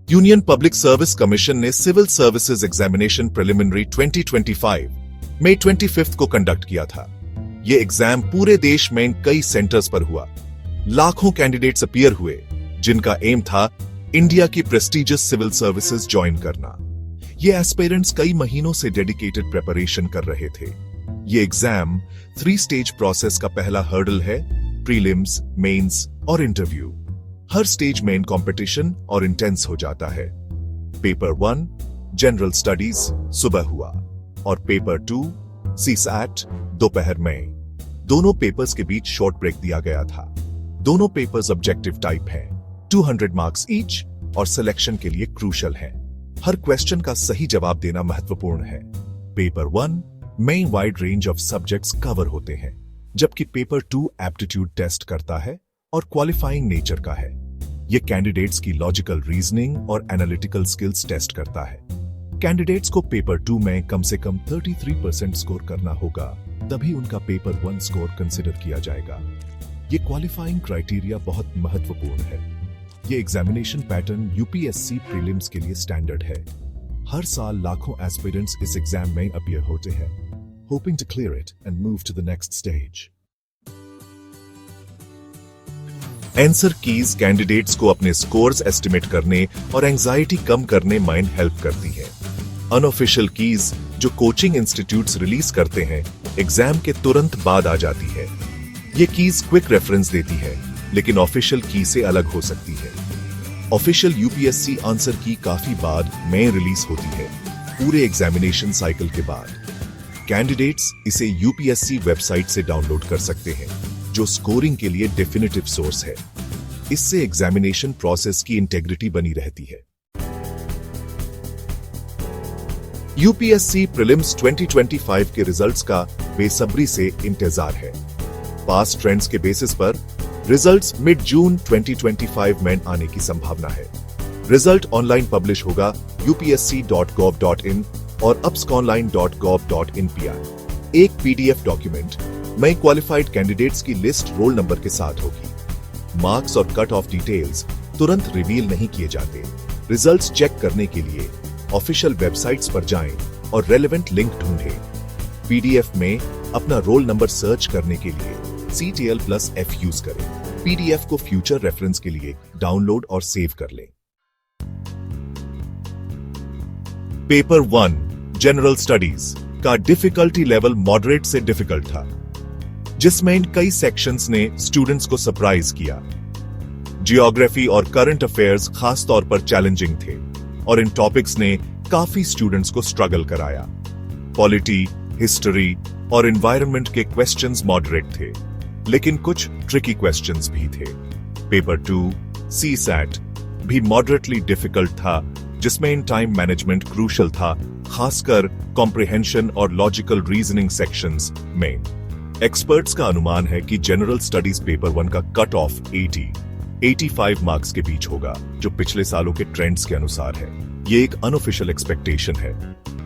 Union public service commission ने civil services examination preliminary 2025 मई 25 को conduct किया था। यह एग्जाम पूरे देश में कई सेंटर्स पर हुआ। लाखों कैंडिडेट्स अपीयर हुए, जिनका एम था इंडिया की प्रेस्टिजियस सिविल सर्विसेज ज्वाइन करना। ये एस्पिरेंट्स कई महीनों से डेडिकेटेड प्रिपरेशन कर रहे थे। ये एग्जाम 3 स्टेज प्रोसेस का पहला हर्डल है, प्रीलिम्स, मेंस और इंटरव्यू। हर स्टेज मेन कंपटीशन और इंटेंस हो जाता है। पेपर 1 जनरल स्टडीज सुबह हुआ और पेपर 2 सीसैट दोपहर में। दोनों पेपर्स के बीच शॉर्ट ब्रेक दिया गया था। दोनों पेपर्स ऑब्जेक्टिव टाइप हैं, 200 मार्क्स ईच और सिलेक्शन के लिए क्रूशल है। हर क्वेश्चन का सही जवाब देना महत्वपूर्ण है। पेपर 1 में wide range of subjects cover होते हैं, जबकि पेपर 2 एप्टीट्यूड टेस्ट करता है और क्वालिफाइंग नेचर का है। यह कैंडिडेट्स की लॉजिकल रीजनिंग और एनालिटिकल स्किल्स टेस्ट करता है। कैंडिडेट्स को पेपर 2 में कम से कम 33% स्कोर करना होगा, तभी उनका पेपर 1 स्कोर कंसिडर किया जाएगा। यह क्वालिफाइंग क्राइटेरिया बहुत महत्वपूर्ण है। यह एग्जामिनेशन पैटर्न यूपीएससी प्रीलिम्स के लिए स्टैंडर्ड है। हर साल लाखों एस्पिरेंट्स इस एग्जाम में अपीयर होते हैं, hoping to clear it and move to the next stage. Answer keys candidates को अपने स्कोर्स एस्टिमेट करने और एंजाइटी कम करने में हेल्प करती है। अनऑफिशियल कीज जो कोचिंग इंस्टीट्यूट्स रिलीज करते हैं, एग्जाम के तुरंत बाद आ जाती है। ये कीज क्विक रेफरेंस देती है, लेकिन ऑफिशियल की से अलग हो सकती है। ऑफिशियल यूपीएससी आंसर की काफी बाद में रिलीज होती है, पूरे एग्जामिनेशन साइकिल के बाद। कैंडिडेट्स इसे यूपीएससी वेबसाइट से डाउनलोड कर सकते हैं, जो स्कोरिंग के लिए डेफिनेटिव सोर्स है। इससे एग्जामिनेशन प्रोसेस की इंटेग्रिटी बनी रहती है। यूपीएससी प्रीलिम्स 2025 के रिजल्ट्स का बेसब्री से इंतजार है। पास्ट ट्रेंड्स के बेसिस पर रिजल्ट्स मिड जून 2025 में आने की संभावना है। रिजल्ट ऑनलाइन पब्लिश होगा upsc.gov.in और upsconline.gov.in पर। एक पीडीएफ डॉक्यूमेंट में क्वालिफाइड कैंडिडेट्स की लिस्ट रोल नंबर के साथ होगी। मार्क्स और कट ऑफ डिटेल्स तुरंत रिवील नहीं किए जाते। रिजल्ट्स चेक करने के लिए ऑफिशियल वेबसाइट्स पर जाएं और रेलेवेंट लिंक ढूंढें। पीडीएफ में अपना रोल नंबर सर्च करने के लिए CTL+F यूज करें। पीडीएफ को फ्यूचर रेफरेंस के लिए डाउनलोड और सेव कर लें। पेपर 1 जनरल स्टडीज का डिफिकल्टी लेवल मॉडरेट से डिफिकल्ट था, जिसमें कई सेक्शंस ने स्टूडेंट्स को सरप्राइज किया। जियोग्राफी और करंट अफेयर्स खास तौर पर चैलेंजिंग थे और इन टॉपिक्स ने काफी स्टूडेंट्स को स्ट्रगल कराया। पॉलिटी, हिस्ट्री और एनवायरनमेंट के क्वेश्चंस मॉडरेट थे, लेकिन कुछ ट्रिकी क्वेश्चंस भी थे। पेपर 2 सीसैट भी मॉडरेटली डिफिकल्ट था, जिसमें इन टाइम मैनेजमेंट क्रूशल था, खासकर कॉम्प्रिहेंशन और लॉजिकल रीजनिंग सेक्शंस में। एक्सपर्ट्स का अनुमान है कि जनरल स्टडीज पेपर 1 का कट ऑफ 80-85 मार्क्स के बीच होगा, जो पिछले सालों के ट्रेंड्स के अनुसार है। ये एक अनऑफिशियल एक्सपेक्टेशन है।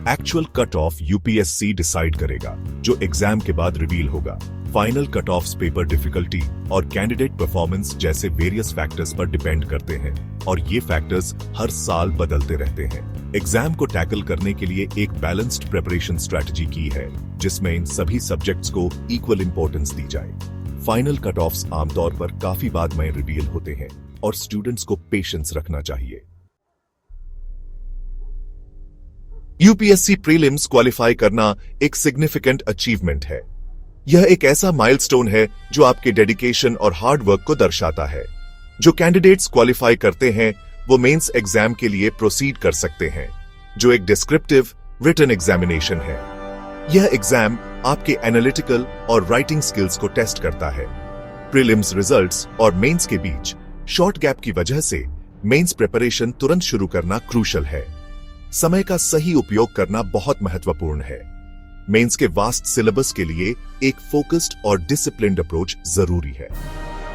Actual cut off UPSC decide करेगा, जो एग्जाम के बाद रिवील होगा। Final cut off paper difficulty और कैंडिडेट परफॉर्मेंस जैसे वेरियस फैक्टर्स पर डिपेंड करते हैं, और ये फैक्टर्स हर साल बदलते रहते हैं। एग्जाम को टैकल करने के लिए एक बैलेंस्ड प्रिपरेशन स्ट्रेटजी की है, जिसमें इन सभी सब्जेक्ट्स को इक्वल इंपॉर्टेंस दी जाए। फाइनल कट ऑफ्स आमतौर पर काफी बाद में रिवील होते हैं और स्टूडेंट्स को पेशेंस रखना चाहिए। यूपीएससी प्रीलिम्स क्वालिफाई करना एक सिग्निफिकेंट अचीवमेंट है। यह एक ऐसा माइलस्टोन है जो आपके डेडिकेशन और हार्ड वर्क को दर्शाता है। जो कैंडिडेट्स क्वालिफाई करते हैं वो मेंस एग्जाम के लिए प्रोसीड कर सकते हैं, जो एक डिस्क्रिप्टिव रिटन एग्जामिनेशन है। यह एग्जाम आपके एनालिटिकल और राइटिंग स्किल्स को टेस्ट करता है। प्रीलिम्स रिजल्ट्स और मेंस के बीच शॉर्ट गैप की वजह से मेंस प्रिपरेशन तुरंत शुरू करना क्रूशल है। समय का सही उपयोग करना बहुत महत्वपूर्ण है। मेंस के वास्ट सिलेबस के लिए एक फोकस्ड और डिसिप्लिन्ड अप्रोच जरूरी है।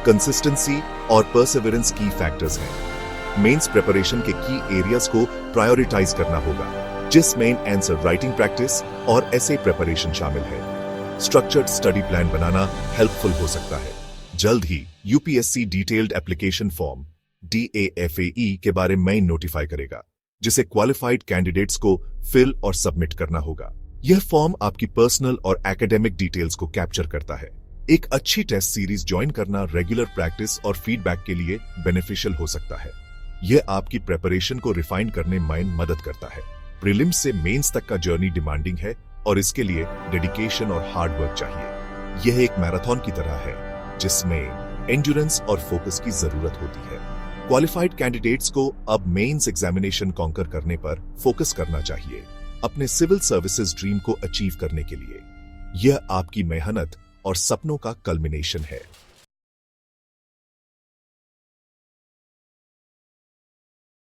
कंसिस्टेंसी और परसेवरेंस की फैक्टर्स हैं। मेंस प्रिपरेशन के की एरियाज को प्रायोरिटाइज करना होगा, जिसमें आंसर राइटिंग प्रैक्टिस और एसे प्रिपरेशन शामिल है। स्ट्रक्चर्ड स्टडी प्लान बनाना हेल्पफुल हो सकता है। जल्द ही UPSC detailed application form DAFAE के बारे में नोटिफाई करेगा, जिसे क्वालिफाइड कैंडिडेट्स को फिल और सबमिट करना होगा। यह फॉर्म आपकी पर्सनल और एकेडमिक डिटेल्स को कैप्चर करता है। एक अच्छी टेस्ट सीरीज ज्वाइन करना रेगुलर प्रैक्टिस और फीडबैक के लिए बेनिफिशियल हो सकता है। यह आपकी प्रेपरेशन को रिफाइन करने में मदद करता है। प्रीलिम्स से मेंस तक का जर्नी डिमांडिंग है और इसके लिए डेडिकेशन और हार्ड वर्क चाहिए। यह एक मैराथन की तरह है जिसमें एंड्योरेंस और फोकस की जरूरत होती है। क्वालिफाइड कैंडिडेट्स को अब मेंस एग्जामिनेशन कॉन्कर करने पर फोकस करना चाहिए, अपने सिविल सर्विसेज ड्रीम को अचीव करने के लिए। यह आपकी मेहनत और सपनों का कल्मिनेशन है।